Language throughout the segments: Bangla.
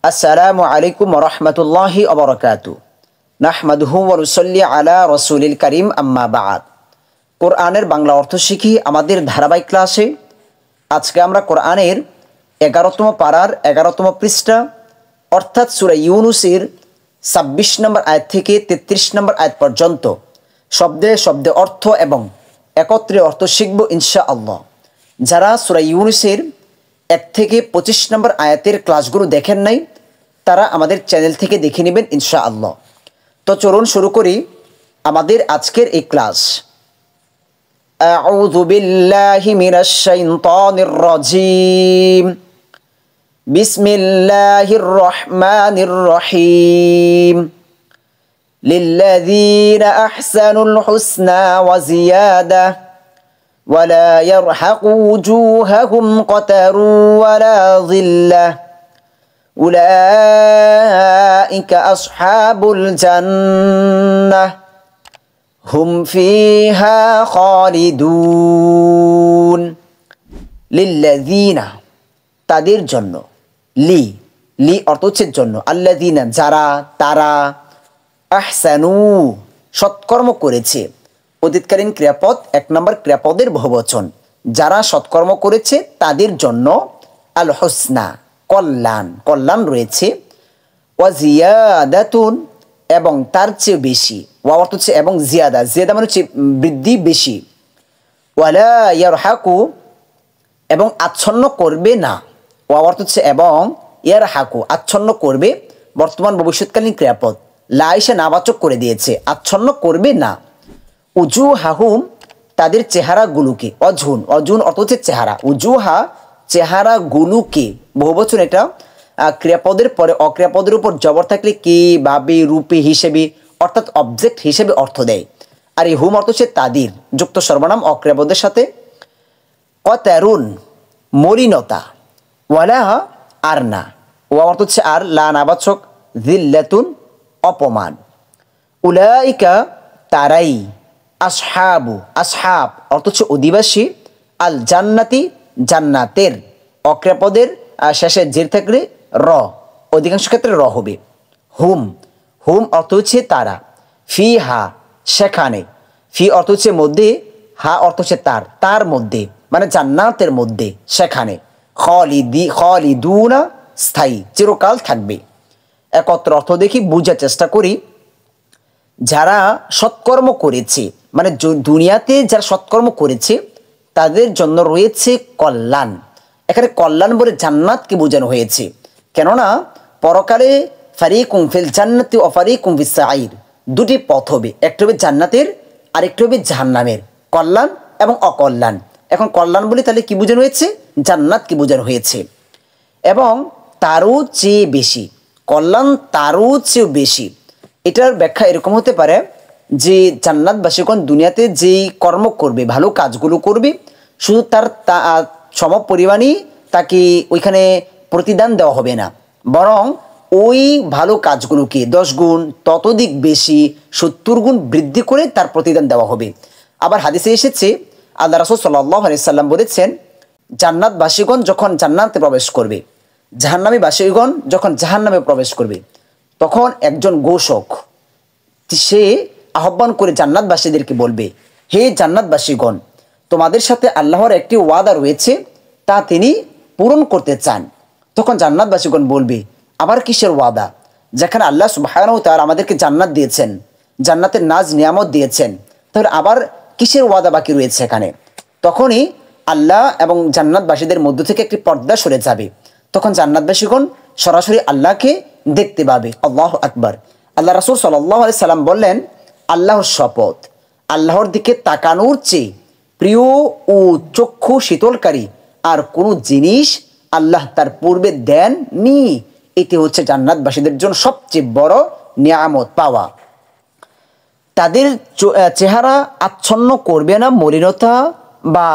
আসসালামু আলাইকুম ওয়া রাহমাতুল্লাহি ওয়া বারাকাতুহু। নাহমাদুহু ওয়া নুসাল্লি আলা রাসূলিল কারীম, আম্মা বা'দ। কোরআনের বাংলা অর্থ শিখি আমাদের ধারাবাহিক ক্লাসে। আজকে আমরা কোরআনের 11তম পারার 11তম পৃষ্ঠা অর্থাৎ সূরা ইউনূসের ২৬ নম্বর আয়াত থেকে ৩৩ নম্বর আয়াত পর্যন্ত শব্দে শব্দে অর্থ এবং একত্রে অর্থ শিখব ইনশাআল্লাহ। যারা সূরা ইউনূসের ১ থেকে ২৫ নম্বর আয়াতের ক্লাসগুলো দেখেন নাই তারা আমাদের চ্যানেল থেকে দেখে নেবেন ইনশাআল্লাহ। তো চলুন শুরু করি আমাদের আজকের এই ক্লাস। আউযু বিল্লাহি মিনাশ শাইতানির রাজীম। বিসমিল্লাহির রহমানির রহিম। লিল্লাযীনা আহসানুল হুসনা ওয়া জিয়াদাহ ولا يرحق وجوههم قتر ولا ظلة أولئك أصحاب الجنة هم فيها خالدون للذين তাদের জন্য লি অর্থ হচ্ছে জন্য, আল্লাযীনা যারা তারা, আহসানু সৎকর্ম করেছে, অতীতকালীন ক্রিয়াপদ ১ নম্বর ক্রিয়াপদের বহুবচন, যারা সৎকর্ম করেছে তাদের জন্য আল হুসনা কল্যাণ রয়েছে, ওয়া জিয়াদাতুন এবং তার চেয়ে বেশি, ওয়া অর্থ হচ্ছে এবং জিয়াদা মানে হচ্ছে বৃদ্ধি বেশি, ওয়ালা ইয়ারহাকু এবং আচ্ছন্ন করবে না, ওয়া অর্থ হচ্ছে এবং ইয়ারহাকু আচ্ছন্ন করবে বর্তমান ভবিষ্যৎকালীন ক্রিয়াপদ, লা এসে নাবাচক করে দিয়েছে, আচ্ছন্ন করবে না। উজুহাহুম তাদের চেহারাগুলোকে, অজুন অর্থ হচ্ছে চেহারা, উজুহা চেহারাগুলোকে বহুবচন, এটা ক্রিয়াপদের পরে অক্রিয়াপদের উপর জবর থাকলে কে ভাবে রূপে হিসেবে অর্থাৎ অবজেক্ট হিসেবে অর্থ দেয়। আর এই হুম অর্থ হচ্ছে তাদের যুক্ত সর্বনাম অক্রিয়াপদের সাথে। কতারুন মলিনতা, ওয়ালা আর না, ওয়া অর্থ হচ্ছে আর, লা নাবাচক, যিল্লাতুন অপমান, উলাইকা তারাই, আসহাব অর্থ হচ্ছে অধিবাসী, আল জান্নাতি জান্নাতের, অক্রিয়াপদের শেষে জের থাকলে র, অধিকাংশ ক্ষেত্রে র হবে। হুম অর্থ হচ্ছে তারা, ফি হা সেখানে, ফি অর্থ হচ্ছে মধ্যে, হা অর্থ হচ্ছে তার মধ্যে মানে জান্নাতের মধ্যে, সেখানে, খালিদুনা স্থায়ী চিরকাল থাকবে। একত্র অর্থ দেখি বুঝার চেষ্টা করি। যারা সৎকর্ম করেছে মানে দুনিয়াতে যারা সৎকর্ম করেছে তাদের জন্য রয়েছে কল্যাণ। এখানে কল্যাণ বলে জান্নাতকে বোঝানো হয়েছে, কেননা পরকালে ফারিকুম ফিল জান্নাতি ওয়া ফারিকুম ফিস সাঈর দুটি পথ হবে, একটা হবে জান্নাতের আরেকটা হবে জাহান্নামের, কল্যাণ এবং অকল্যাণ। এখন কল্যাণ বলে তাহলে কি বোঝানো হয়েছে? জান্নাতকে বোঝানো হয়েছে। এবং তারও চেয়ে বেশি, কল্যাণ তারও চেয়েও বেশি। এটার ব্যাখ্যা এরকম হতে পারে যে জান্নাতবাসীগণ দুনিয়াতে যেই কর্ম করবে, ভালো কাজগুলো করবে, শুধু তার সম পরিমাণই তাকে ওইখানে প্রতিদান দেওয়া হবে না, বরং ওই ভালো কাজগুলোকে 10 গুণ ততোধিক বেশি 70 গুণ বৃদ্ধি করে তার প্রতিদান দেওয়া হবে। আবার হাদিসে এসেছে আল্লাহ রাসূল সাল্লাল্লাহু আলাইহি সাল্লাম বলেছেন, জান্নাতবাসীগণ যখন জান্নাতে প্রবেশ করবে, জাহান্নামীবাসীগণ যখন জাহান্নামে প্রবেশ করবে, তখন একজন ঘোষক সে আহ্বান করে জান্নাতবাসীদেরকে বলবে, হে জান্নাতবাসীগণ, তোমাদের সাথে আল্লাহর একটি ওয়াদা রয়েছে, তা তিনি পূরণ করতে চান। তখন জান্নাতবাসীগণ বলবে, আবার কিসের ওয়াদা? যেখানে আল্লাহ সুবহানাহু ওয়া তাআলা আমাদেরকে জান্নাত দিয়েছেন, জান্নাতের নাজ নিয়ামত দিয়েছেন, তাহলে আবার কিসের ওয়াদা বাকি রয়েছে এখানে? তখনই আল্লাহ এবং জান্নাতবাসীদের মধ্য থেকে একটি পর্দা সরে যাবে, তখন জান্নাতবাসীগণ সরাসরি আল্লাহকে দেখতে পাবে। আল্লাহু আকবার। আল্লাহ রাসূল সাল্লাল্লাহু আলাইহি সাল্লাম বললেন, আল্লাহর শপথ, আল্লাহর দিকে তাকানোর চেয়ে প্রিয় ও চক্ষু শীতলকারী আর কোনো জিনিস আল্লাহ তার পূর্বে দেননি। এটি হচ্ছে জান্নাতবাসীদের জন্য সবচেয়ে বড় নিয়ামত পাওয়া। তাদের চেহারা আচ্ছন্ন করবে না মলিনতা বা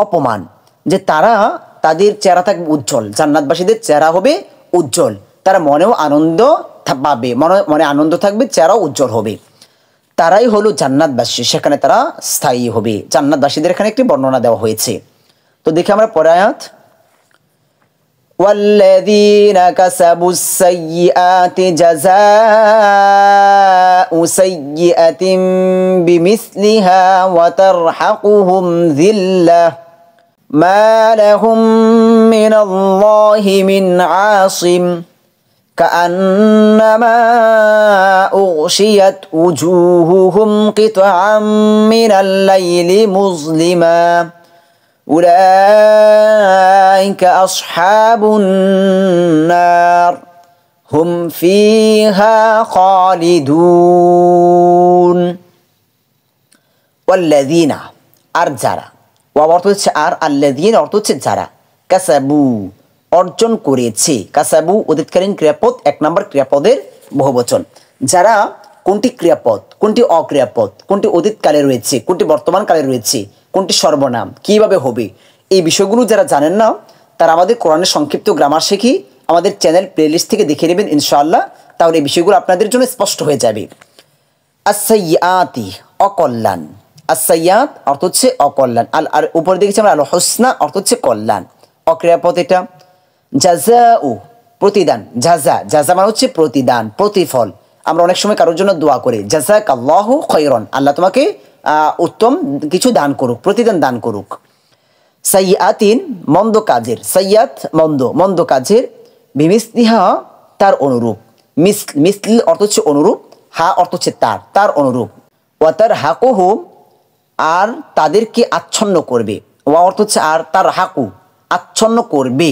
অপমান, যে তারা তাদের চেহারা থাকবে উজ্জ্বল, জান্নাতবাসীদের চেহারা হবে উজ্জ্বল, তারা মনেও আনন্দ পাবে, মনে আনন্দ থাকবে, চেহারাও উজ্জ্বল হবে। তারাই হলো জান্নাতবাসী, সেখানে তারা স্থায়ী হবে। জান্নাতবাসীদের এখানে একটি বর্ণনা দেওয়া হয়েছে। তো দেখি আমরা পরে আয়াত। والذين كسبوا السيئات جزاء سيئة بمثلها وترحقهم ذلة ما لهم من الله من عاصم كأنما أغشيت وجوههم قطعا من الليل مظلما أولئك أصحاب النار هم فيها خالدون والذين أرجع অর্থ হচ্ছে আর আল্লাযীনা অর্থ হচ্ছে যারা কাসাবু অর্জন করেছে কাসাবু অতীতকালীন ক্রিয়াপদ এক নম্বর ক্রিয়াপদের বহুবচন যারা কোনটি ক্রিয়াপদ কোনটি অক্রিয়াপদ কোনটি অতীতকালে রয়েছে কোনটি বর্তমান কালে রয়েছে কোনটি সর্বনাম কিভাবে হবে এই বিষয়গুলো যারা জানেন না তারা আমাদের কোরআনের সংক্ষিপ্ত গ্রামার শিখি আমাদের চ্যানেল প্লেলিস্ট থেকে দেখে নেবেন ইনশাআল্লাহ তাহলে এই বিষয়গুলো আপনাদের জন্য স্পষ্ট হয়ে যাবে আস-সাইয়্যাতি অকল্যাণ আস-সাইয়্যাত অর্থ হচ্ছে অকল্যাণ আর উপরে দেখেছি আমরা আল হুসনা অর্থ হচ্ছে কল্যাণ অক্রিয়াপদ এটা জাযাউ প্রতিদান জাযা মানে হচ্ছে প্রতিদান প্রতিফল আমরা অনেক সময় কারোর জন্য দোয়া করি জাযাকাল্লাহু খায়রান আল্লাহ তোমাকে উত্তম কিছু দান করুক প্রতিদান দান করুক সাইয়্যাতিন মন্দ কাজের সাইয়্যাত মন্দ কাজের বিমিসলিহা তার অনুরূপ মিসল অর্থ হচ্ছে অনুরূপ হা অর্থ হচ্ছে তার অনুরূপ ওয়া তারহাকুহুম আর তাদেরকে আচ্ছন্ন করবে ওয়া অর্থ হচ্ছে আর তার হাকু আচ্ছন্ন করবে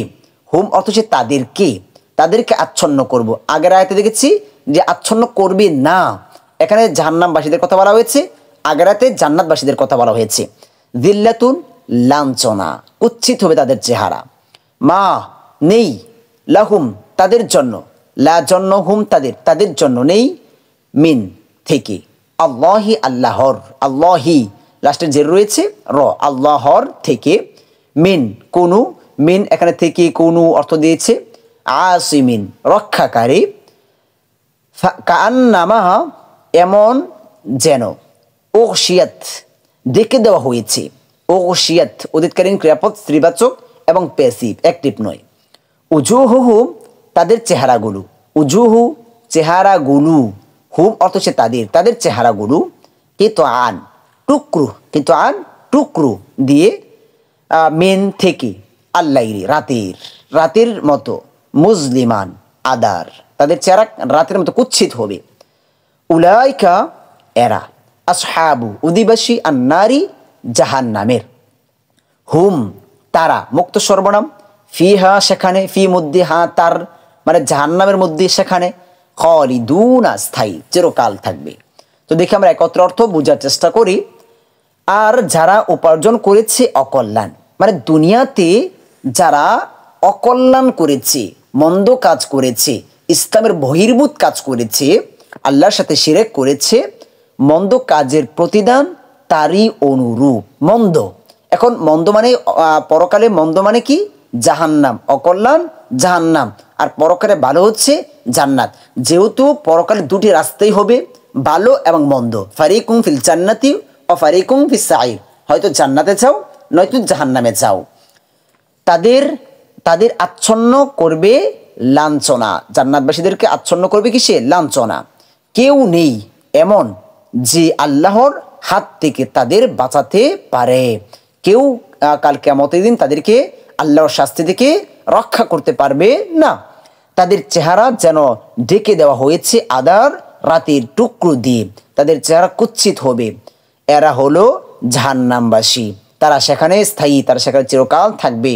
হুম অর্থ হচ্ছে তাদেরকে আচ্ছন্ন করব আগের আয়াতে দেখেছি যে আচ্ছন্ন করবে না এখানে জাহান্নামবাসীদের কথা বলা হয়েছে আগের আয়াতে জান্নাতবাসীদের কথা বলা হয়েছে যিল্লাতুন লাঞ্ছনা কুৎসিত হবে তাদের চেহারা মা নেই লাহুম তাদের জন্য লা জন্য হুম তাদের জন্য নেই মিন থেকে আল্লাহি আল্লাহি লাস্টের যে রয়েছে র আল্লাহর থেকে মিন কোনু মিন এখানে থেকে কোনু অর্থ দিয়েছে আসিমিন রক্ষাকারী কাআন্নামা এমন যেন উগশিয়াত ডেকে দেওয়া হয়েছে উগশিয়াত অতীতকালীন ক্রিয়াপদ স্ত্রীবাচক এবং প্যাসিভ অ্যাক্টিভ নয় উজুহুহুম তাদের চেহারাগুলো উজুহু চেহারাগুলো হুম অর্থ হচ্ছে তাদের চেহারাগুলো কিন্তু আন টুকরো দিয়ে মেন থেকে আল্লাইরি রাতের মতো মুজলিমান আদার তাদের চেহারা রাতের মতো কুৎসিত হবে উলাইকা এরা আসহাবু অধিবাসী আন্নারি জাহান্নামের হুম তারা মুক্ত সর্বনাম ফিহা সেখানে ফি মধ্যে হা তার মানে জাহান্নামের মধ্যে সেখানে খালিদুনা স্থায়ী চিরকাল থাকবে তো দেখি আমরা একত্র অর্থ বোঝার চেষ্টা করি আর যারা উপার্জন করেছে অকল্যাণ মানে দুনিয়াতে যারা অকল্যাণ করেছে মন্দ কাজ করেছে ইসলামের বহির্ভূত কাজ করেছে আল্লাহর সাথে শিরক করেছে মন্দ কাজের প্রতিদান তারই অনুরূপ মন্দ এখন মন্দ মানে পরকালে মন্দ মানে কি জাহান্নাম অকল্যাণ জাহান্নাম আর পরকালে ভালো হচ্ছে জান্নাত যেহেতু পরকালে দুটি রাস্তাই হবে ভালো এবং মন্দ ফারিকুম ফিল জান্নাতি ও ফারিকুম ফিস সাঈর হয়তো জান্নাতে যাও নয়তো জাহান্নামে যাও তাদের আচ্ছন্ন করবে লাঞ্ছনা জান্নাতবাসীদেরকে আচ্ছন্ন করবে কিসে লাঞ্ছনা কেউ নেই এমন যে আল্লাহর হাত থেকে তাদের বাঁচাতে পারে কেউ কাল কিয়ামতের দিন তাদেরকে আল্লাহর শাস্তি থেকে রক্ষা করতে পারবে না তাদের চেহারা যেন ঢেকে দেওয়া হয়েছে আদার রাতের টুকরো দিয়ে তাদের চেহারা কুৎসিত হবে এরা হলো জাহান্নামবাসী তারা সেখানে স্থায়ী তারা সেখানে চিরকাল থাকবে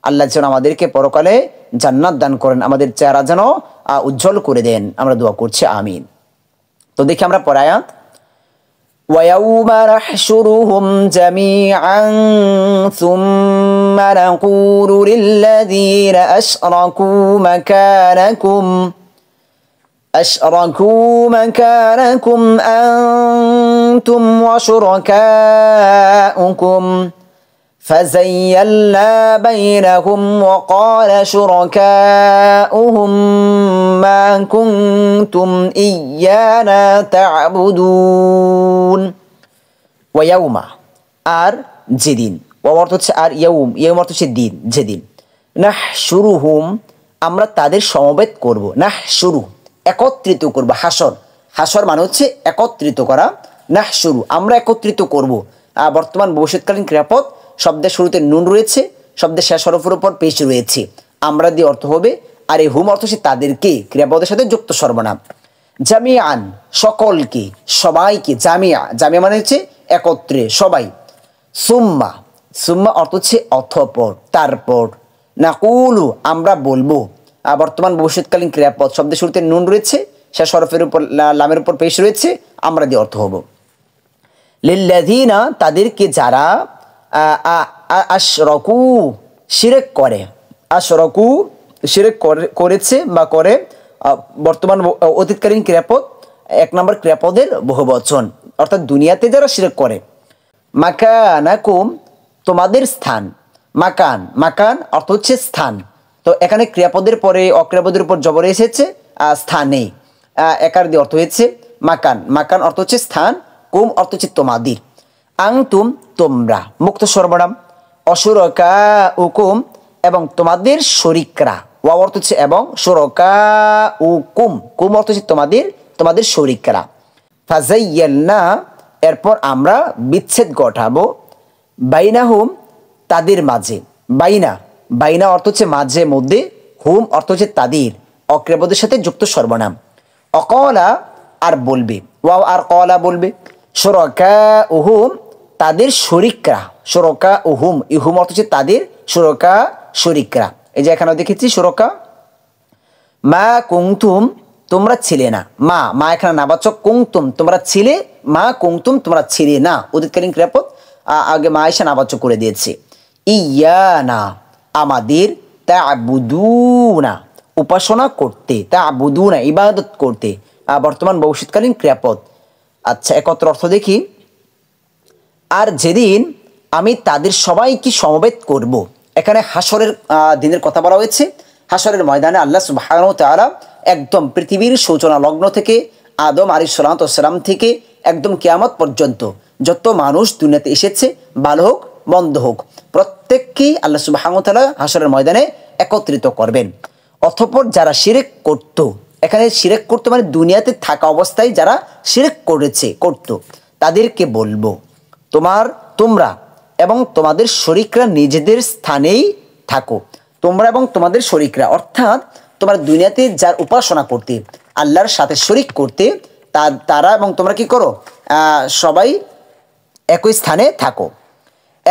আল্লাহ যেন আমাদেরকে পরকালে জান্নাত দান করেন আমাদের চেহারা যেন উজ্জ্বল করে দেন আমরা দোয়া করছি আমিন তো দেখি আমরা পরে আয়াত وَيَوْمَ نَحْشُرُهُمْ جَمِيعًا ثُمَّ نَقُولُ لِلَّذِينَ أَشْرَكُوا مَكَانَكُمْ أَنْتُمْ وَشُرَكَاؤُكُمْ فَزَيَّلْنَا بَيْنَهُمْ وَقَالَ شُرَكَاؤُهُمْ مَا كُنْتُمْ إِيَّانَا تَعْبُدُونَ وَيَوْمَ আর যেদিন অর্থ হচ্ছে আর ইয়ৌম অর্থ হচ্ছে দিন যেদিন নাহশুরুহুম, আমরা তাদের সমবেত করব। নাহশুরু, একত্রিত করব। হাসর, হাসর মানে হচ্ছে একত্রিত করা। নাহশুরু, আমরা একত্রিত করব। বর্তমান ভবিষ্যৎকালীন ক্রিয়াপদ, শব্দের শুরুতে নুন রয়েছে, শব্দের শেষ হরফের উপর পেশ রয়েছে। আমরা দিয়ে অর্থ হবে, আর এই হুম অর্থ হচ্ছে তাদেরকে, ক্রিয়াপদের সাথে যুক্ত সর্বনাম। জামিআন, সকলকে, সবাইকে। জামিয়া, জামিয়া মানে হচ্ছে একত্রে, সবাই। সুম্মা, সুম্মা অর্থ হচ্ছে অতঃপর, তারপর। নাকুলু, আমরা বলবো। বর্তমান ভবিষ্যৎকালীন ক্রিয়াপদ, শব্দের শুরুতে নুন রয়েছে, শেষ হরফের উপর লামের উপর পেশ রয়েছে, আমরা দিয়ে অর্থ হব। লিল্লাযীনা, তাদেরকে যারা আশরাকু, শিরক করে। আশরাকু, শিরক করেছে বা করে। বর্তমান অতীতকালীন ক্রিয়াপদ, এক নম্বর ক্রিয়াপদের বহুবচন, অর্থাৎ দুনিয়াতে যারা শিরক করে। মাকানাকুম, তোমাদের স্থান। মাকান, মাকান অর্থ হচ্ছে স্থান। তো এখানে ক্রিয়াপদের পরে অক্রিয়াপদের উপর জবর এসেছে, স্থানে, একার দিয়ে অর্থ হয়েছে মাকান। মাকান অর্থ হচ্ছে স্থান, কুম অর্থ হচ্ছে তোমাদের। আংতুম, তোমরা, মুক্ত সর্বনাম। অসুরকা উকুম, এবং তোমাদের শরিকরা। ওয়াও অর্থ হচ্ছে এবং, সুরকা উকুম, কুম অর্থ হচ্ছে তোমাদের, তোমাদের শরিকরা। ফাজাইয়ালনা, এরপর আমরা বিচ্ছেদ ঘটাবো। বাইনাহুম, তাদের মাঝে। বাইনা, বাইনা অর্থ হচ্ছে মাঝে, মধ্যে। হুম অর্থ হচ্ছে তাদের, অক্রিয়াপদের সাথে যুক্ত সর্বনাম। অকলা, আর বলবে। ওয়াও আর কলা বলবে। সুরকা উহুম, তাদের শরিকরা। সুরকা উহুম, ইহুম অর্থ হচ্ছে তাদের, সুরকা শরিকরা। এই যে এখানে দেখেছি সুরকা। মা কুংতুম, তোমরা ছিলে না। মা, মা এখানে নাবাচক। কুংতুম, তোমরা ছিলে। মা কুংতুম, তোমরা ছিলে না। অতীতকালীন ক্রিয়াপদ, আগে মা এসে নাবাচক করে দিয়েছে। ইয়ানা, আমাদের। তা'বুদুনা, উপাসনা করতে। তা'বুদুনা, ইবাদত করতে। বর্তমান ভবিষ্যৎকালীন ক্রিয়াপদ। আচ্ছা, একত্র অর্থ দেখি। আর যেদিন আমি তাদের সবাইকে সমবেত করব। এখানে হাসরের দিনের কথা বলা হয়েছে। হাসরের ময়দানে আল্লাহ সুবহানাহু ওয়া তাআলা একদম পৃথিবীর সূচনা লগ্ন থেকে, আদম আলাইহিস সালাম থেকে একদম কিয়ামত পর্যন্ত যত মানুষ দুনিয়াতে এসেছে, ভালো হোক মন্দ হোক, প্রত্যেককেই আল্লাহ সুবহানাহু ওয়া তাআলা হাসরের ময়দানে একত্রিত করবেন। অতঃপর যারা শিরক করত, এখানে শিরক করতে মানে দুনিয়াতে থাকা অবস্থায় যারা শিরক করত, তাদেরকে বলবো, তোমরা এবং তোমাদের শরিকরা নিজেদের স্থানেই থাকো। তোমরা এবং তোমাদের শরিকরা, অর্থাৎ তোমরা দুনিয়াতে যার উপাসনা করতে, আল্লাহর সাথে শরিক করতে, তারা এবং তোমরা কি করো, সবাই একই স্থানে থাকো।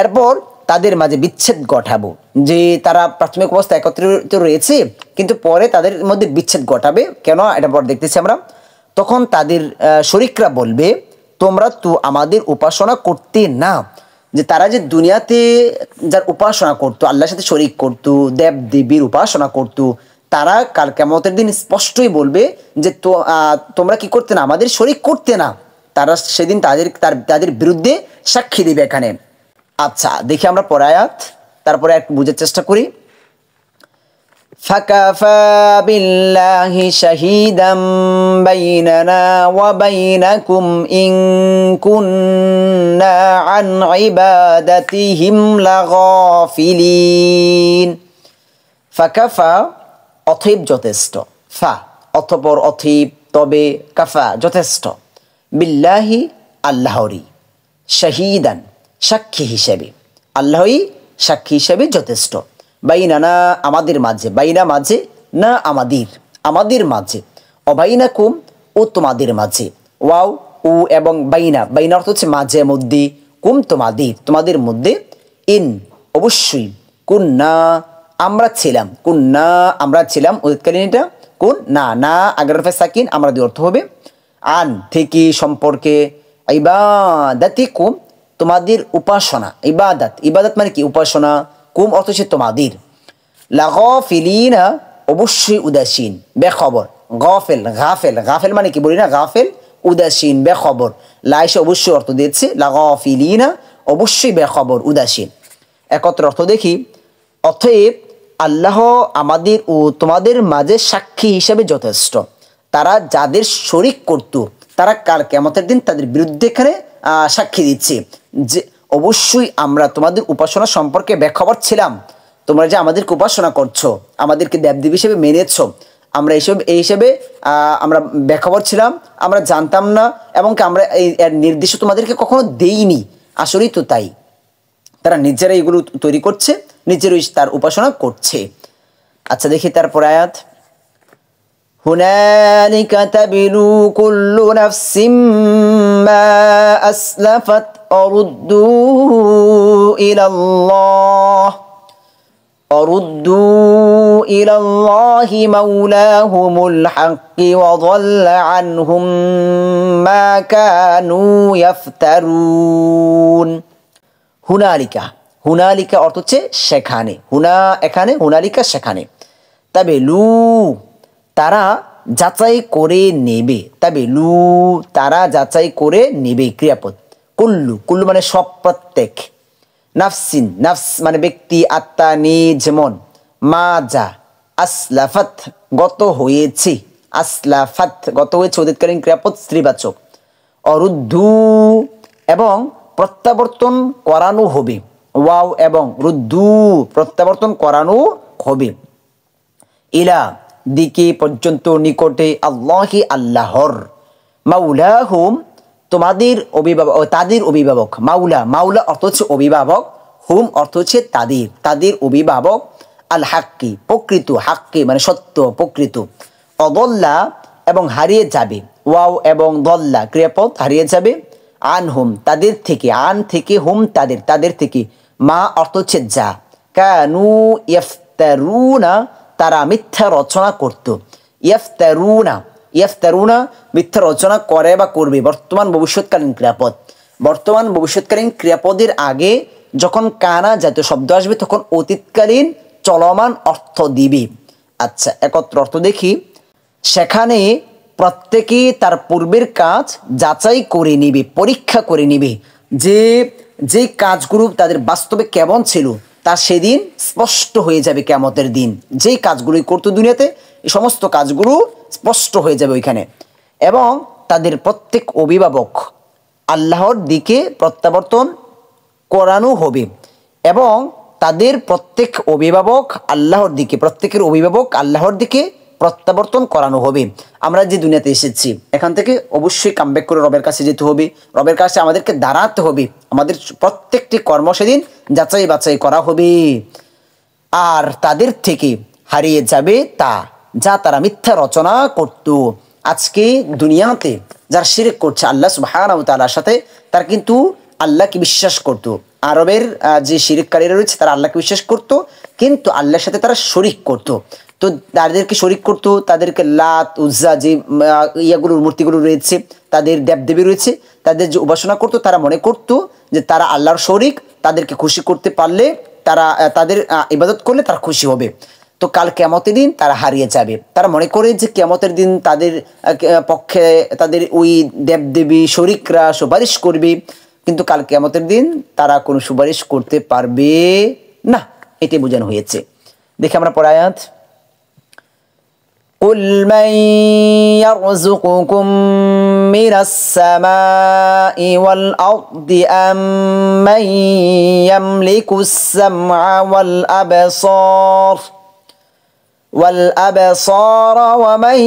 এরপর তাদের মাঝে বিচ্ছেদ ঘটাবো। যে তারা প্রাথমিক অবস্থায় একত্রিত রয়েছে, কিন্তু পরে তাদের মধ্যে বিচ্ছেদ ঘটাবে। কেন, এটা পর দেখতেছি আমরা। তখন তাদের শরিকরা বলবে, তোমরা তো আমাদের উপাসনা করতে না। যে তারা যে দুনিয়াতে যার উপাসনা করতো, আল্লাহর সাথে শরিক করতো, দেব দেবীর উপাসনা করতো, তারা কাল কিয়ামতের দিন স্পষ্টই বলবে যে তোমরা কি করতে না, আমাদের শরিক করতে না। তারা সেদিন তাদের বিরুদ্ধে সাক্ষী দিবে এখানে। আচ্ছা, দেখি আমরা পরে আয়াত, তারপরে একটু বুঝার চেষ্টা করি। ফাকাফা বিল্লাহি শাহিদাম বাইনানা ওয়া বাইনাকুম ইন কুন্না আন ইবাদাতিহিম লাগাফিলিন। ফাকাফা, অতএব যথেষ্ট। ফা, অতঃপর, অতএব, তবে, কাফা, যথেষ্ট। বিল্লাহি, আল্লাহরই। শাহিদান, সাক্ষী হিসেবে। আল্লাহই সাক্ষী হিসেবে যথেষ্ট। বাইনানা, আমাদের মাঝে। বাইনা মাঝে, না আমাদের, আমাদের মাঝে। অবাইনাকুম, ও তোমাদের মাঝে। ওয়াও, ও এবং বাইনা, বাইনা অর্থ হচ্ছে মাঝে, মধ্যে। কুম, তোমাদের, তোমাদের মধ্যে। ইন, অবশ্যই। কুন্না, আমরা ছিলাম। কুন্না, আমরা ছিলাম। অতীতকালীন এটা। কুন না, না আগের হরফে সাকিন, আমরা দিয়ে অর্থ হবে আন, থেকে, সম্পর্কে। ইবাদাতিকুম, তোমাদের উপাসনা। ইবাদাত, ইবাদাত মানে কি, উপাসনা। কুম অর্থ হচ্ছে তোমাদের। লাগাফিলিনা, অবশ্যই উদাসীন, বেখবর। গাফেল, গাফেল, গাফেল মানে কি বলি না, গাফেল, উদাসীন, বেখবর। লা এসে অবশ্যই অর্থ দিয়েছে। লাগাফিলিনা, অবশ্যই বেখবর, উদাসীন। একত্র অর্থ দেখি। অতএব আল্লাহ আমাদের ও তোমাদের মাঝে সাক্ষী হিসেবে যথেষ্ট। তারা যাদের শরিক করত, তারা কাল কিয়ামতের দিন তাদের বিরুদ্ধে এখানে সাক্ষী দিচ্ছে যে অবশ্যই আমরা তোমাদের উপাসনা সম্পর্কে বেখবর ছিলাম। তোমরা যে আমাদেরকে উপাসনা করছো, আমাদেরকে দেবদেবী হিসেবে মেনেছ, আমরা এই হিসেবে আমরা বেখবর ছিলাম, আমরা জানতাম না, এবং আমরা এর নির্দেশ তোমাদেরকে কখনো দেইনি। আসলেই তো তাই, তারা নিজেরাই এগুলো তৈরি করছে, নিজেরাই তার উপাসনা করছে। আচ্ছা দেখি তারপর আয়াত, হুনালিকা তাবলু কুল্লু নাফসিম মা আসলাফাত অরুদ্দু ইলাল্লাহ মাওলাহুমুল হাক্কি ওয়া যাল্লা আনহুম মা কানু ইফতারুন। হুনালিকা অর্থ হচ্ছে সেখানে, এখানে, হুনালিকা সেখানে। তাবেলু তারা যাচাই করে নেবে, তারা যাচাই করে নেবে, ক্রিয়াপদ। কুল্লু মানে সব, প্রত্যেক। নাফসিন নাফস মানে ব্যক্তি, আত্মা, নিজ, মন। মা যা, আসলাফাত গত হয়েছে, অতীতকালীন ক্রিয়াপদ, স্ত্রীবাচক। অরুদ্ধু এবং প্রত্যাবর্তন করানো হবে, ওয়াও এবং রুদ্ধু প্রত্যাবর্তন করানো হবে। ইলা দিকে, পর্যন্ত, নিকটে, আল্লাহি আল্লাহর। মাওলাহুম তোমাদের অভিভাবক, তাদের অভিভাবক। মাওলা অর্থ হচ্ছে অভিভাবক, হুম অর্থ হচ্ছে তাদের অভিভাবক। আল হাক্কি প্রকৃত, হাক্কি মানে সত্য, প্রকৃত। অদল্লা এবং হারিয়ে যাবে, ওয়াও এবং দল্লা ক্রিয়াপদ, হারিয়ে যাবে। আনহুম তাদের থেকে, আন থেকে, হুম তাদের থেকে। মা অর্থ হচ্ছে যা। কানু ইফতারুনা তারা মিথ্যা রচনা করত। ইফতারুনা মিথ্যা রচনা করে বা করবে, বর্তমান ভবিষ্যৎকালীন ক্রিয়াপদ। বর্তমান ভবিষ্যৎকালীন ক্রিয়াপদের আগে যখন কানা জাতীয় শব্দ আসবে তখন অতীতকালীন চলমান অর্থ দিবে। আচ্ছা একত্র অর্থ দেখি, সেখানে প্রত্যেকে তার পূর্বের কাজ যাচাই করে নিবে, পরীক্ষা করে নিবে, যে কাজগুলো তাদের বাস্তবে কেমন ছিল তা সেদিন স্পষ্ট হয়ে যাবে। কিয়ামতের দিন যেই কাজগুলোই করতো দুনিয়াতে, এই সমস্ত কাজগুলো স্পষ্ট হয়ে যাবে ওইখানে। এবং তাদের প্রত্যেক অভিভাবক আল্লাহর দিকে প্রত্যাবর্তন করানো হবে, এবং তাদের প্রত্যেক অভিভাবক আল্লাহর দিকে, প্রত্যেকের অভিভাবক আল্লাহর দিকে প্রত্যাবর্তন করানো হবে। আমরা যে দুনিয়াতে এসেছি এখান থেকে অবশ্যই কামব্যাক করে রবের কাছে যেতে হবে, রবের কাছে আমাদেরকে দাঁড়াতে হবে, আমাদের প্রত্যেকটি কর্ম সেদিন যাচাই বাছাই করা হবে। আর তাদের থেকে হারিয়ে যাবে যা তারা মিথ্যা রচনা করত। আজকে দুনিয়াতে যারা শিরক করছে আল্লাহ সুবহানাহু ওয়া তাআলার সাথে, তারা কিন্তু আল্লাহকে বিশ্বাস করত। আরবের যে শিরককারীরা রয়েছে তারা আল্লাহকে বিশ্বাস করত, কিন্তু আল্লাহর সাথে তারা শরিক করত। তো তাদেরকে শরিক করত, তাদেরকে লাত উজ্জা যে ইয়াগুলোর মূর্তিগুলো রয়েছে, তাদের দেবদেবী রয়েছে, তাদের যে উপাসনা করত, তারা মনে করত যে তারা আল্লাহর শরিক, তাদেরকে খুশি করতে পারলে, তারা তাদের ইবাদত করলে তারা খুশি হবে। তো কাল কিয়ামতের দিন তারা হারিয়ে যাবে। তারা মনে করে যে কিয়ামতের দিন তাদের পক্ষে তাদের ওই দেবদেবী শরিকরা সুপারিশ করবে, কিন্তু কাল কিয়ামতের দিন তারা কোনো সুপারিশ করতে পারবে না, এটি বোঝানো হয়েছে। দেখি আমরা পরে আয়াত, قل من يرزقكم من السماء والأرض أم من يملك السمع والأبصار ومن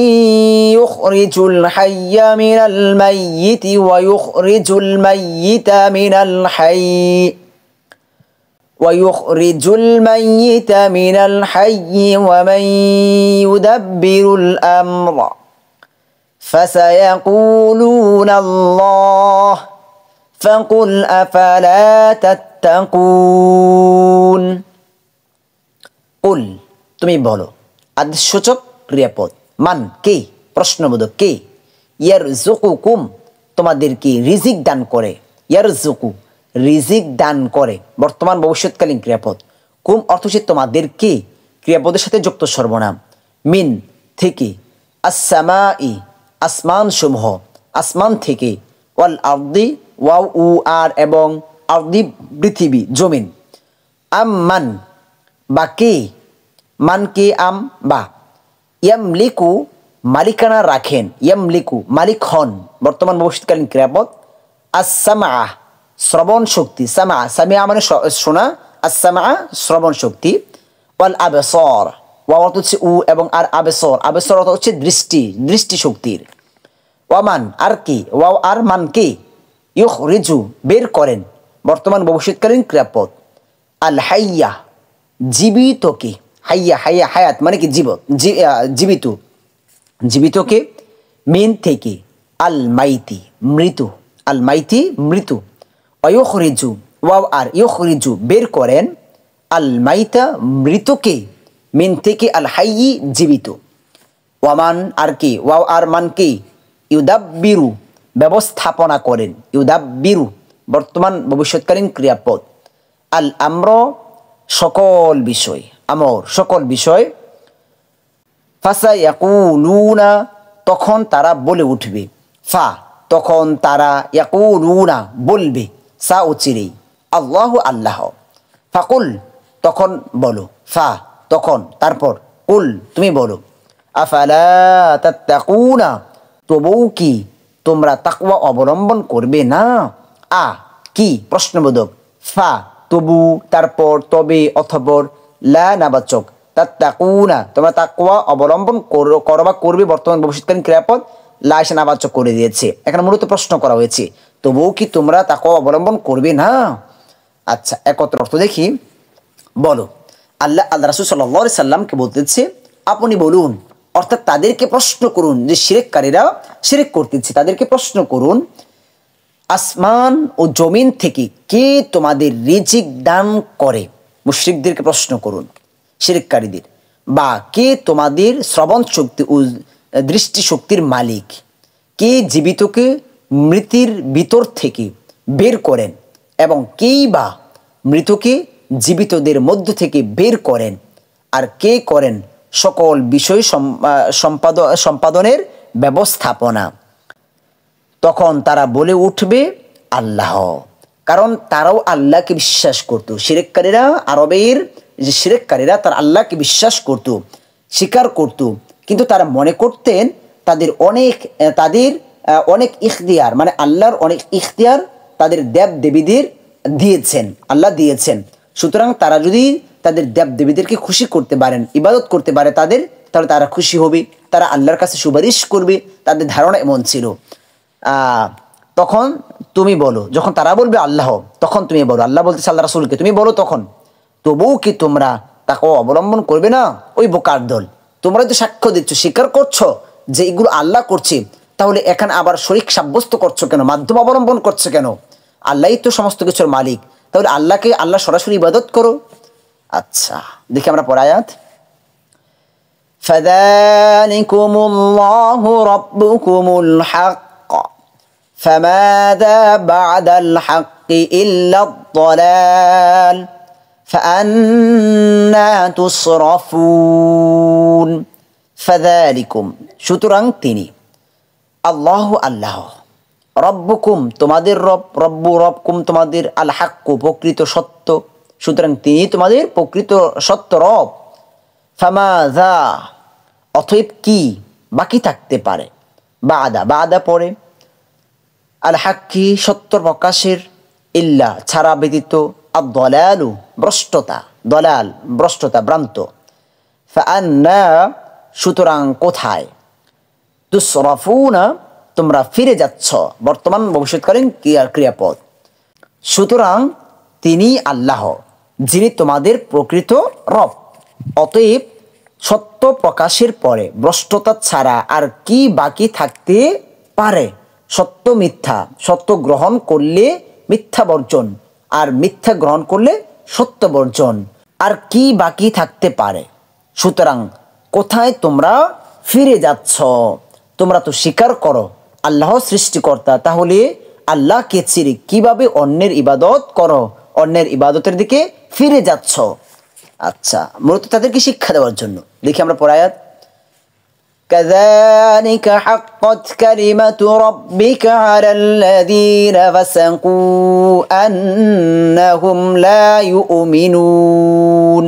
يخرج الحي من الميت ويخرج الميت من الحي ومن يدبر الأمر فسيقولون الله فقل أفلا تتقون। قل তুমি বলো, আদেশসূচক ক্রিয়াপদ, মান কে, প্রশ্নবোধক কে, ইয়ারযুকুকুম তোমাদেরকে রিজিক দান করে, ইয়ারযুকু রিজিক দান করে, বর্তমান ভবিষ্যৎকালীন ক্রিয়াপদ। কুম অর্থ হচ্ছে তোমাদেরকে, ক্রিয়াপদের সাথে যুক্ত সর্বনাম। মিন থেকে, আসসামাই আসমান সমূহ, আসমান থেকে, ওয়াল আরদি ওয়াও উ আর এবং আরদি পৃথিবী জমিন। আম্মান বা কে, মান কে, আম বা। ইয়ামলিকু মালিকানা রাখেন, ইয়ামলিকু মালিক হন, বর্তমান ভবিষ্যৎকালীন ক্রিয়াপদ। আসসামা শ্রবণ শক্তি, সামিয়া মানে শোনা, আসসামা শ্রবণ শক্তি। ওয়াল আবসার, ওয়া অর্থ হচ্ছে উ, এবং আর আবসার, আবসার অর্থ হচ্ছে দৃষ্টি, দৃষ্টিশক্তির। ওয়ামান আর কি, ওয়া আর মান কি, ইউখরিজু বের করেন, বর্তমান ভবিষ্যৎকালীন ক্রিয়াপদ। আল হাইয়া জীবিতকে, হাইয়া হাইয়া হায়াত মানে কি জীবিত, জীবিতকে, মিন থেকে, আল মাইতি মৃত, আল মাইতি মৃত। অয়ুখরিজু ওয়াও আর ইউখরিজু বের করেন, আল মাইতা মৃতকে, মিন থেকে, আল হাইয়ি জীবিত। ওয়ামান আর কি, ওয়াও আর মান কি, ইউদাব্বিরু ব্যবস্থাপনা করেন, ইউদাব্বিরু বর্তমান ভবিষ্যৎকালীন ক্রিয়াপদ। আল আমর সকল বিষয়, আমর সকল বিষয়। ফাসায়াকুলুনা তখন তারা বলে উঠবে, ফা তখন তারা, ইয়াকুলুনা বলবে, সা অচিরেই, আল্লাহু আল্লাহ। ফাকুল তখন বলো, ফা তখন, তারপর কুল তুমি বলো, আফালা তাত্তাকুনা তবুও কি তোমরা তাকওয়া অবলম্বন করবে না। আ কি প্রশ্নবোধক, ফা তবু, তারপর তবে অথবর, লা নাবাচক, তাত্তাকুনা তোমরা তাকওয়া অবলম্বন করো বা করবে, বর্তমান ভবিষ্যৎকালীন ক্রিয়াপদ, লা এসে নাবাচক করে দিয়েছে। এখানে মূলত প্রশ্ন করা হয়েছে, তবুও কি তোমরা তাকওয়া অবলম্বন করবে না। আচ্ছা, একত্র অর্থ দেখি। বলো, আল্লাহ রাসূল সাল্লাল্লাহু আলাইহি সাল্লামকে বলতেছে আপনি বলুন, অর্থাৎ তাদেরকে প্রশ্ন করুন যে শিরককারীরা শিরক করতেছে, তাদেরকে প্রশ্ন করুন, আসমান ও জমিন থেকে কে তোমাদের রিজিক দান করে। মুশরিকদেরকে প্রশ্ন করুন, শিরককারীদের, বা কে তোমাদের শ্রবণ শক্তি ও দৃষ্টিশক্তির মালিক, কে জীবিতকে মৃতের ভিতর থেকে বের করেন, এবং কেই বা মৃতকে জীবিতদের মধ্য থেকে বের করেন, আর কে করেন সকল বিষয় সম্পাদনের ব্যবস্থাপনা। তখন তারা বলে উঠবে আল্লাহ, কারণ তারাও আল্লাহকে বিশ্বাস করত। শিরককারীরা, আরবের যে শিরককারীরা, তারা আল্লাহকে বিশ্বাস করত, স্বীকার করত, কিন্তু তারা মনে করতেন তাদের অনেক ইখতিয়ার, মানে আল্লাহর অনেক ইখতিয়ার তাদের দেব দেবীদের দিয়েছেন, আল্লাহ দিয়েছেন। সুতরাং তারা যদি তাদের দেব দেবীদেরকে খুশি করতে পারেন, ইবাদত করতে পারে তাদের, তাহলে তারা খুশি হবে, তারা আল্লাহর কাছে সুপারিশ করবে, তাদের ধারণা এমন ছিল। তখন তুমি বলো, যখন তারা বলবে আল্লাহ, তখন তুমি বলো, আল্লাহ বলতেছে আল্লাহ রাসূলকে, তুমি বলো তখন, তবুও কি তোমরা তাকে অবলম্বন করবে না। ওই বোকার দল, তোমরা তো সাক্ষ্য দিচ্ছ, স্বীকার করছো যে এগুলো আল্লাহ করছে, তাহলে এখানে আবার শরীক সাব্যস্ত করছো কেন, মাধ্যম অবলম্বন করছো কেন। আল্লাহই তো সমস্ত কিছুর মালিক, তাহলে আল্লাহকে, আল্লাহ সরাসরি ইবাদত করো। আচ্ছা, দেখি আমরা পরে আয়াত। ফাযালিকুমুল্লাহু রাব্বুকুমুল হক ফামাযা বা'দাল হাক্কি ইল্লা আদ-দালাল ফাআন্না তুসরাফুন। ফাযালিকুম সুতরাং তিনি, আল্লাহু আল্লাহ, রব্বুকুম তোমাদের রব, রব্বু রবকুম তোমাদের, আল হাক্কু প্রকৃত সত্য, সুতরাং তিনি তোমাদের প্রকৃত সত্য রব। ফামাযা অতএব কি বাকি থাকতে পারে, বাদা পরে, আল হাক্কি সত্য প্রকাশের, ইল্লা ছাড়া ব্যতীত, আদ-দালালু ভ্রষ্টতা, দলাল ভ্রষ্টতা ভ্রান্ত, ফাআন্না সুতরাং কোথায়, তুসরাফুনা তোমরা ফিরে যাচ্ছ, বর্তমান ভবিষ্যৎকালীন ক্রিয়াপদ। সুতরাং তিনি আল্লাহ, যিনি তোমাদের প্রকৃত রব। অতএব সত্য প্রকাশের পরে ভ্রষ্টতা ছাড়া আর কি বাকি থাকতে পারে। সত্য মিথ্যা, সত্য গ্রহণ করলে মিথ্যা বর্জন, আর মিথ্যা গ্রহণ করলে সত্য বর্জন, আর কি বাকি থাকতে পারে। সুতরাং কোথায় তোমরা ফিরে যাচ্ছ, তোমরা তো স্বীকার করো আল্লাহ সৃষ্টিকর্তা, তাহলে আল্লাহকে ছেড়ে কিভাবে অন্যের ইবাদত করো, অন্যের ইবাদতের দিকে ফিরে যাচ্ছ। আচ্ছা, মূলত তাদেরকে শিক্ষা দেওয়ার জন্য। দেখি আমরা পরে আয়াত। كذلك حقت كلمة ربك على الذين فسقوا أنهم لا يؤمنون।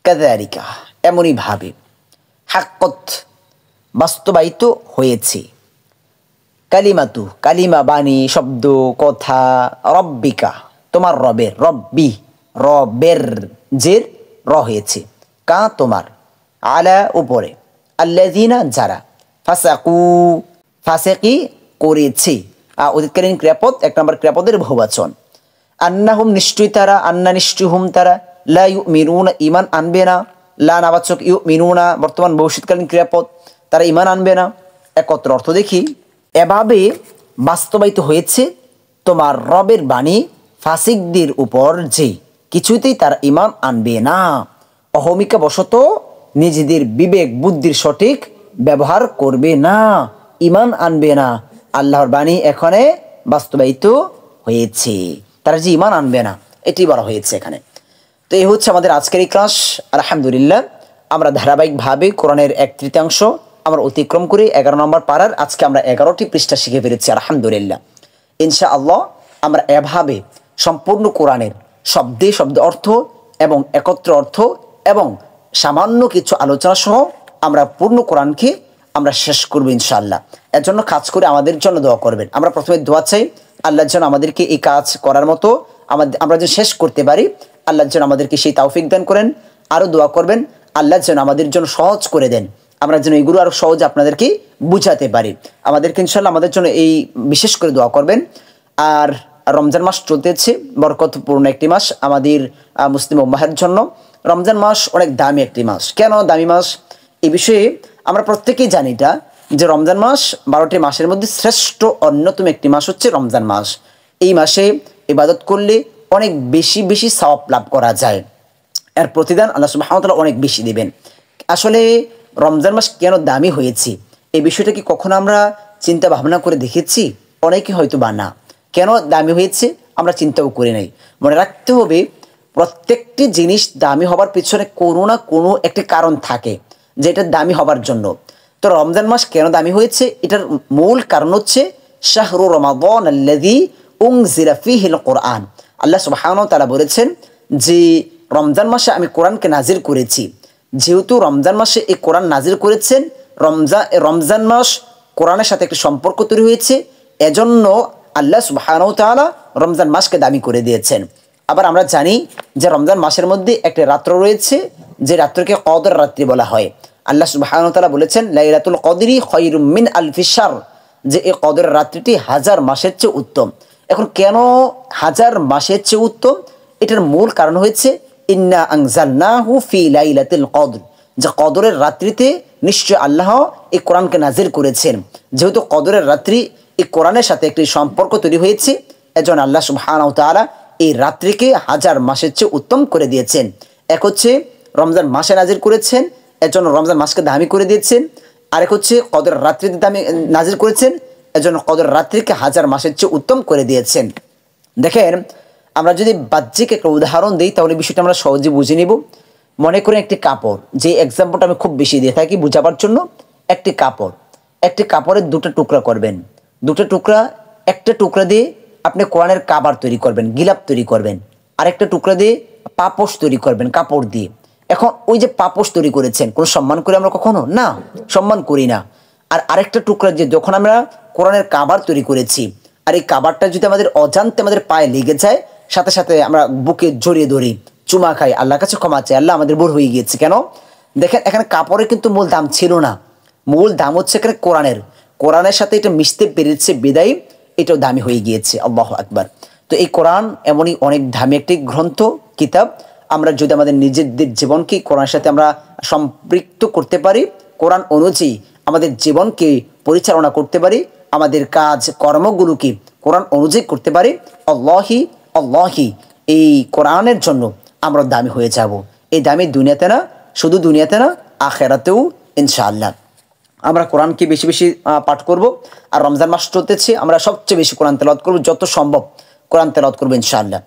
كذلك এমনই ভাবে, হাক্কত বাস্তবায়িত হয়েছে, কালিমাতু কালিমা বাণী শব্দ কথা, রব্বিকা তোমার রবের, রব্বি রবের জের র হয়েছে, কা তোমার, আলা উপরে, আল্লাযিনা যারা, ফাসাকু ফাসেকি করেছে, অতীতকালীন ক্রিয়াপদ 1 নম্বর ক্রিয়াপদের বহুবচন। আন্নাহুম নিশ্চয়ই তারা, আন্না নিশ্চয় হুম তারা, লা ইউমিনুনা ঈমান আনবে না, লা নাবাচক ইউমিনুনা বর্তমান ভবিষ্যৎকালীন ক্রিয়াপদ, তারা ঈমান আনবে না। একত্র অর্থ দেখি, এভাবে বাস্তবায়িত হয়েছে তোমার রবের বাণী ফাসিকদের উপর যে কিছুতেই তারা ঈমান আনবে না, অহমিকা বশত নিজেদের বিবেক বুদ্ধির সঠিক ব্যবহার করবে না, ঈমান আনবে না। আল্লাহর বাণী এখানে বাস্তবায়িত হয়েছে, তারা যে ঈমান আনবে না এটি বলা হয়েছে এখানে। তো এই হচ্ছে আমাদের আজকের এই ক্লাস। আলহামদুলিল্লাহ আমরা ধারাবাহিকভাবে কোরআনের 1/3 আমরা অতিক্রম করে 11 নম্বর পারার আজকে আমরা 11টি পৃষ্ঠা শিখে ফেলেছি আলহামদুলিল্লাহ। ইনশাআল্লাহ আমরা এভাবে সম্পূর্ণ কোরআনের শব্দে শব্দ অর্থ এবং একত্র অর্থ এবং সামান্য কিছু আলোচনা সহ আমরা পূর্ণ কোরআনকে আমরা শেষ করব ইনশাআল্লাহ। এর জন্য কাজ করে আমাদের জন্য দোয়া করবেন। আমরা প্রথমে দোয়া চাই আল্লাহর জন্য আমাদেরকে এই কাজ করার মতো আমরা যেন শেষ করতে পারি, আল্লাহর জন্য আমাদেরকে সেই তৌফিক দান করেন। আরও দোয়া করবেন আল্লাহর জন্য আমাদের জন্য সহজ করে দেন, আমরা যেন এইগুলো আরও সহজে আপনাদেরকে বুঝাতে পারি। আমাদেরকে ইনশাআল্লাহ আমাদের জন্য এই বিশেষ করে দোয়া করবেন। আর রমজান মাস চলতেছে, বরকতপূর্ণ একটি মাস আমাদের মুসলিম উম্মাহের জন্য। রমজান মাস অনেক দামি একটি মাস। কেন দামি মাস এই বিষয়ে আমরা প্রত্যেকেই জানি এটা, যে রমজান মাস 12টি মাসের মধ্যে শ্রেষ্ঠ অন্যতম একটি মাস হচ্ছে রমজান মাস। এই মাসে ইবাদত করলে অনেক বেশি বেশি সওয়াব লাভ করা যায়, এর প্রতিদান আল্লাহ সুবহানাহু ওয়া তাআলা অনেক বেশি দেবেন। আসলে রমজান মাস কেন দামি হয়েছে এই বিষয়টা কি কখনো আমরা চিন্তা ভাবনা করে দেখেছি? অনেকে হয়তো বা না। কেন দামি হয়েছে আমরা চিন্তাও করি নাই। মনে রাখতে হবে প্রত্যেকটি জিনিস দামি হবার পিছনে কোনো না কোনো একটি কারণ থাকে যে এটা দামি হবার জন্য। তো রমজান মাস কেন দামি হয়েছে এটার মূল কারণ হচ্ছে শাহরু রমাদান আল্লাযী উনজিলা ফীহিল কুরআন। আল্লাহ সুবহানাহু ওয়া তাআলা বলেছেন যে রমজান মাসে আমি কোরআনকে নাজিল করেছি। যেহেতু রমজান মাসে এই কোরআন নাজিল করেছেন, রমজান মাস কোরআনের সাথে একটি সম্পর্ক তৈরি হয়েছে, এজন্য আল্লাহ সুবহানাহু ওয়া তাআলা রমজান মাসকে দামি করে দিয়েছেন। আবার আমরা জানি যে রমজান মাসের মধ্যে একটি রাত্র রয়েছে যে রাত্রকে কদর রাত্রি বলা হয়। আল্লাহ সুবহানাহু ওয়া তাআলা বলেছেন লাইলাতুল কদরি খায়রুম মিন আলফি শাহর, যে এই কদরের রাত্রিটি 1000 মাসের চেয়ে উত্তম। এখন কেন 1000 মাসের চেয়ে উত্তম? এটার মূল কারণ হয়েছে ইন্না আনজালনাহু ফি লাইলাতিল কদর, যে কদরের রাত্রিতে নিশ্চয় আল্লাহ এই কোরআনকে নাজিল করেছেন। যেহেতু কদরের রাত্রি এই কোরআনের সাথে একটি সম্পর্ক তৈরি হয়েছে, এজন্য আল্লাহ সুবহানাহু ওয়া তাআলা এই রাত্রিকে 1000 মাসের চেয়ে উত্তম করে দিয়েছেন। এক হচ্ছে রমজান মাসে নাজিল করেছেন, এজন্য রমজান মাসকে দামি করে দিয়েছেন। আরেক হচ্ছে কদরের রাত্রিতে দামি নাজিল করেছেন, এজন্য কদরের রাত্রিকে 1000 মাসের চেয়ে উত্তম করে দিয়েছেন। দেখেন আমরা যদি বাহ্যিক একটা উদাহরণ দিই তাহলে বিষয়টা আমরা সহজে বুঝে নিব। মনে করেন একটি কাপড়, যে এক্সাম্পলটা আমি খুব বেশি দিয়ে থাকি বোঝাবার জন্য। একটি কাপড়ের 2টা টুকরা করবেন। 2টা টুকরা, একটা টুকরা দিয়ে আপনি কোরআনের কাবার তৈরি করবেন, গিলাপ তৈরি করবেন। আরেকটা টুকরা দিয়ে পাপোশ তৈরি করবেন কাপড় দিয়ে। এখন ওই যে পাপোশ তৈরি করেছেন, কোনো সম্মান করি আমরা কখনো? না, সম্মান করি না। আর আরেকটা টুকরা যে যখন আমরা কোরআনের কাবার তৈরি করেছি, আর এই কাবারটা যদি আমাদের অজান্তে আমাদের পায়ে লেগে যায়, সাথে সাথে আমরা বুকে জড়িয়ে ধরি, চুমা খাই, আল্লাহর কাছে ক্ষমা চাই, আল্লাহ আমাদের ভুল হয়ে গিয়েছে। কেন? দেখেন এখানে কাপড়ের কিন্তু মূল দাম ছিল না, মূল দাম হচ্ছে এখানে কোরআনের সাথে এটা মিশতে পেরেছে বিদায়ী এটাও দামি হয়ে গিয়েছে। আল্লাহু আকবার। তো এই কোরআন এমনই অনেক দামি একটি গ্রন্থ, কিতাব। আমরা যদি আমাদের নিজেদের জীবনকে কোরআনের সাথে আমরা সম্পৃক্ত করতে পারি, কোরআন অনুযায়ী আমাদের জীবনকে পরিচালনা করতে পারি, আমাদের কাজ কর্মগুলোকে কোরআন অনুযায়ী করতে পারি, আল্লাহি এই কোরআনের জন্য আমরা দামি হয়ে যাব। এই দামি দুনিয়াতে না, শুধু দুনিয়াতে না, আখেরাতেও ইনশাআল্লাহ। আমরা কোরআনকে বেশি বেশি পাঠ করব। আর রমজান মাস চলতেছে, আমরা সবচেয়ে বেশি কোরআন তেলাওয়াত করব, যত সম্ভব কোরআন তেলাওয়াত করবো ইনশাআল্লাহ।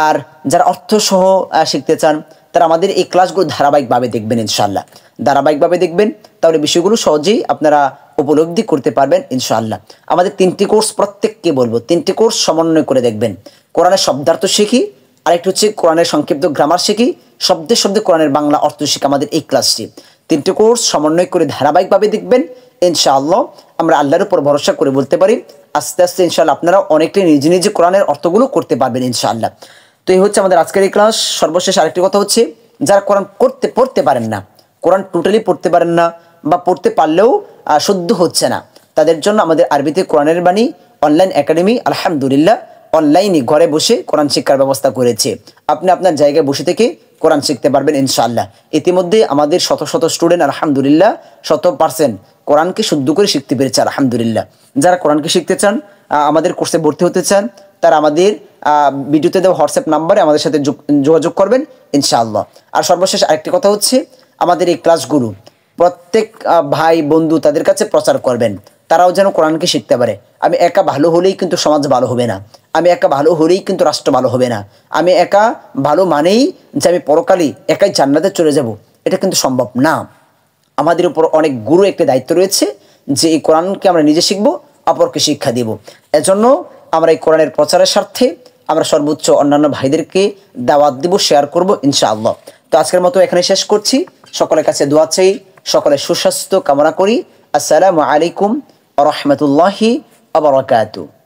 আর যারা অর্থ সহ শিখতে চান তারা আমাদের এই ক্লাসগুলো ধারাবাহিকভাবে দেখবেন ইনশাআল্লাহ। ধারাবাহিকভাবে দেখবেন, তাহলে বিষয়গুলো সহজেই আপনারা উপলব্ধি করতে পারবেন ইনশাআল্লাহ। আমাদের 3টি কোর্স, প্রত্যেককে বলবো 3টি কোর্স সমন্বয় করে দেখবেন। কোরআনের শব্দার্থ শিখি, আরেকটি হচ্ছে কোরআনের সংক্ষিপ্ত গ্রামার শিখি, শব্দে শব্দে কোরআনের বাংলা অর্থ শিখি। আমাদের এই ক্লাসটি 3টি কোর্স সমন্বয় করে ধারাবাহিকভাবে দেখবেন ইনশাআল্লাহ। আমরা আল্লাহর উপর ভরসা করে বলতে পারি আস্তে আস্তে ইনশাআল্লাহ আপনারা অনেকটাই নিজে নিজে কোরআনের অর্থগুলো করতে পারবেন ইনশাআল্লাহ। তো এই হচ্ছে আমাদের আজকের এই ক্লাস। সর্বশেষ আরেকটি কথা হচ্ছে, যারা কোরআন পড়তে পারেন না, কোরআন টোটালি পড়তে পারেন না বা পড়তে পারলেও শুদ্ধ হচ্ছে না, তাদের জন্য আমাদের আরবিতে কোরআনের বাণী অনলাইন একাডেমি আলহামদুলিল্লাহ অনলাইনে ঘরে বসে কোরআন শিক্ষার ব্যবস্থা করেছে। আপনি আপনার জায়গায় বসে থেকে কোরআন শিখতে পারবেন ইনশাআল্লাহ। ইতিমধ্যে আমাদের শত শত স্টুডেন্ট আলহামদুলিল্লাহ 100% কোরআনকে শুদ্ধ করে শিখতে পেরেছে আলহামদুলিল্লাহ। যারা কোরআনকে শিখতে চান, আমাদের কোর্সে ভর্তি হতে চান, তারা আমাদের ভিডিওতে দেওয়া হোয়াটসঅ্যাপ নাম্বারে আমাদের সাথে যোগাযোগ করবেন ইনশাআল্লাহ। আর সর্বশেষ আরেকটি কথা হচ্ছে, আমাদের এই ক্লাসগুলো প্রত্যেক ভাই বন্ধু তাদের কাছে প্রচার করবেন, তারাও যেন কোরআনকে শিখতে পারে। আমি একা ভালো হলেই কিন্তু সমাজ ভালো হবে না, আমি একা ভালো হলেই কিন্তু রাষ্ট্র ভালো হবে না, আমি একা ভালো মানেই যে আমি পরকালে একাই জান্নাতে চলে যাব, এটা কিন্তু সম্ভব না। আমাদের উপর অনেক গুরু একটা দায়িত্ব রয়েছে যে এই কোরআনকে আমরা নিজে শিখব, অপরকে শিক্ষা দেব। এজন্য আমরা এই কোরআনের প্রচারের স্বার্থে আমরা সর্বোচ্চ অন্যান্য ভাইদেরকে দাওয়াত দেব, শেয়ার করব ইনশাআল্লাহ। তো আজকের মতো এখানে শেষ করছি। সকলের কাছে দোয়া চাই, সকলের সুস্বাস্থ্য কামনা করি। আসসালামু আলাইকুম ওয়া রাহমাতুল্লাহি ওয়া বারাকাতুহু।